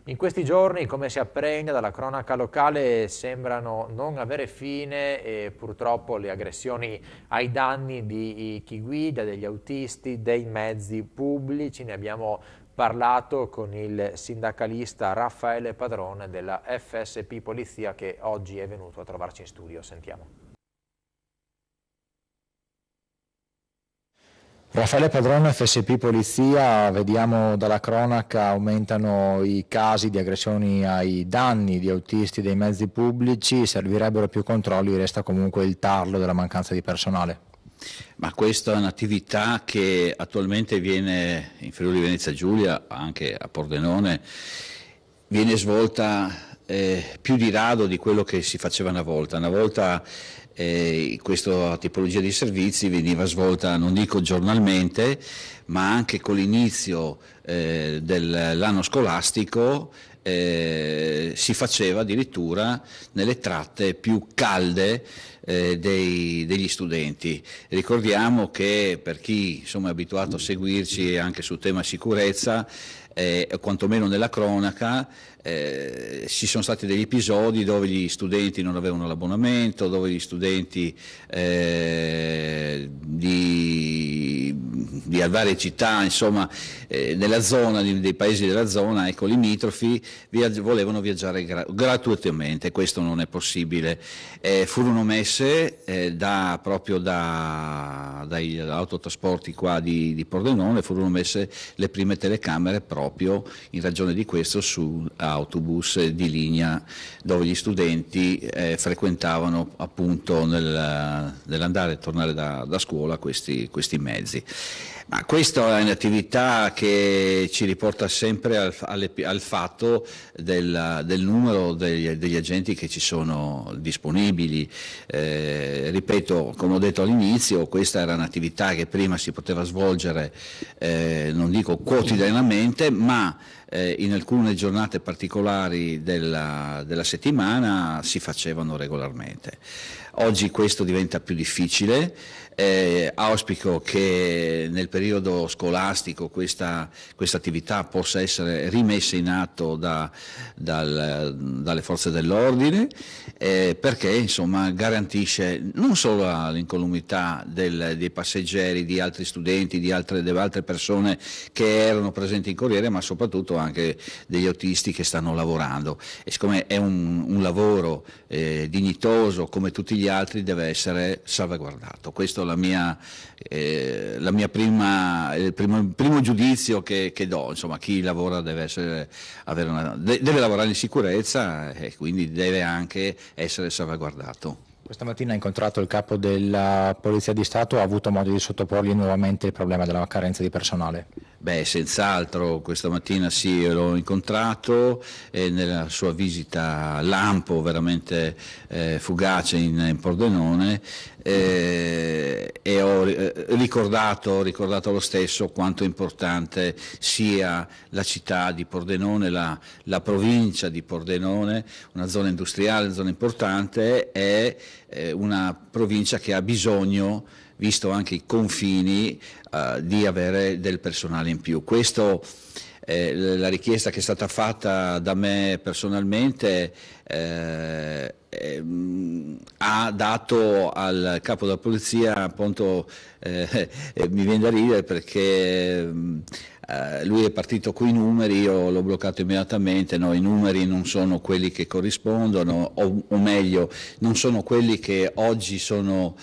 In questi giorni, come si apprende dalla cronaca locale, sembrano non avere fine e purtroppo le aggressioni ai danni di chi guida, degli autisti, dei mezzi pubblici. Ne abbiamo parlato con il sindacalista Raffaele Padrone della FSP Polizia che oggi è venuto a trovarci in studio. Sentiamo. Raffaele Padrone, FSP Polizia, vediamo dalla cronaca aumentano i casi di aggressioni ai danni di autisti dei mezzi pubblici, servirebbero più controlli, resta comunque il tarlo della mancanza di personale. Ma questa è un'attività che attualmente viene in Friuli Venezia Giulia, anche a Pordenone, viene svolta più di rado di quello che si faceva una volta. Una volta questa tipologia di servizi veniva svolta, non dico giornalmente, ma anche con l'inizio dell'anno scolastico si faceva addirittura nelle tratte più calde degli studenti. Ricordiamo che per chi insomma, è abituato a seguirci anche sul tema sicurezza, quantomeno nella cronaca, ci sono stati degli episodi dove gli studenti non avevano l'abbonamento, dove gli studenti di varie città, insomma, nella zona, dei paesi della zona, ecco, limitrofi, volevano viaggiare gratuitamente. Questo non è possibile. Furono messe proprio dagli autotrasporti qua di Pordenone, furono messe le prime telecamere proprio in ragione di questo su autobus di linea dove gli studenti frequentavano appunto nell'andare e tornare da scuola questi mezzi. Ma questa è un'attività che ci riporta sempre al fatto del numero degli agenti che ci sono disponibili. Ripeto, come ho detto all'inizio, questa era un'attività che prima si poteva svolgere, non dico quotidianamente, ma in alcune giornate particolari della settimana si facevano regolarmente. Oggi questo diventa più difficile. Auspico che nel periodo scolastico questa attività possa essere rimessa in atto dalle forze dell'ordine, perché insomma garantisce non solo l'incolumità dei passeggeri, di altri studenti, di altre persone che erano presenti in corriere, ma soprattutto anche degli autisti che stanno lavorando, e siccome è un lavoro dignitoso come tutti gli altri deve essere salvaguardato. Questo è il primo giudizio che do. Insomma, chi lavora deve lavorare in sicurezza e quindi deve anche essere salvaguardato. Questa mattina ha incontrato il capo della Polizia di Stato, ha avuto modo di sottoporgli nuovamente il problema della carenza di personale? Beh, senz'altro, questa mattina sì, l'ho incontrato nella sua visita lampo veramente fugace in Pordenone, e ho ricordato lo stesso quanto importante sia la città di Pordenone, la provincia di Pordenone, una zona industriale, una zona importante, è una provincia che ha bisogno, visto anche i confini, di avere del personale in più. Questo, la richiesta che è stata fatta da me personalmente ha dato al capo della polizia, appunto, mi viene da ridere perché lui è partito con i numeri, io l'ho bloccato immediatamente. No, i numeri non sono quelli che corrispondono, o meglio, non sono quelli che oggi sono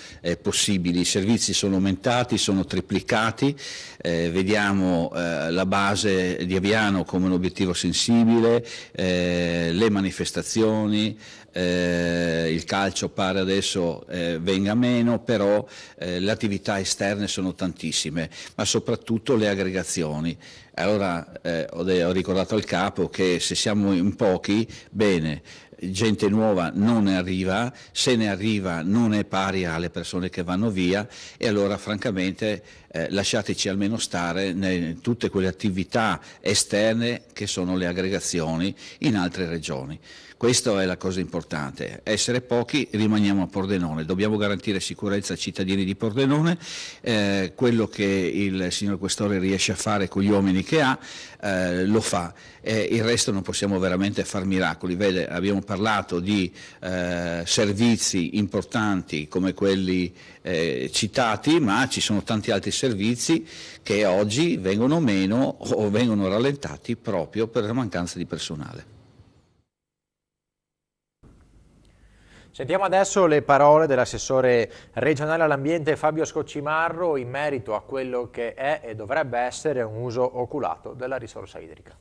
possibili. I servizi sono aumentati, sono triplicati, vediamo la base di Aviano come un obiettivo sensibile, le manifestazioni, il calcio pare adesso venga meno, però le attività esterne sono tantissime, ma soprattutto le aggregazioni. Allora ho ricordato al capo che se siamo in pochi, bene, gente nuova non ne arriva, se ne arriva non è pari alle persone che vanno via, e allora francamente lasciateci almeno stare tutte quelle attività esterne che sono le aggregazioni in altre regioni. Questa è la cosa importante, essere pochi, rimaniamo a Pordenone, dobbiamo garantire sicurezza ai cittadini di Pordenone, quello che il signor Questore riesce a fare con gli uomini che ha, lo fa, il resto non possiamo veramente far miracoli. Vede, abbiamo parlato di servizi importanti come quelli citati, ma ci sono tanti altri servizi che oggi vengono meno o vengono rallentati proprio per la mancanza di personale. Sentiamo adesso le parole dell'assessore regionale all'ambiente Fabio Scoccimarro in merito a quello che è e dovrebbe essere un uso oculato della risorsa idrica.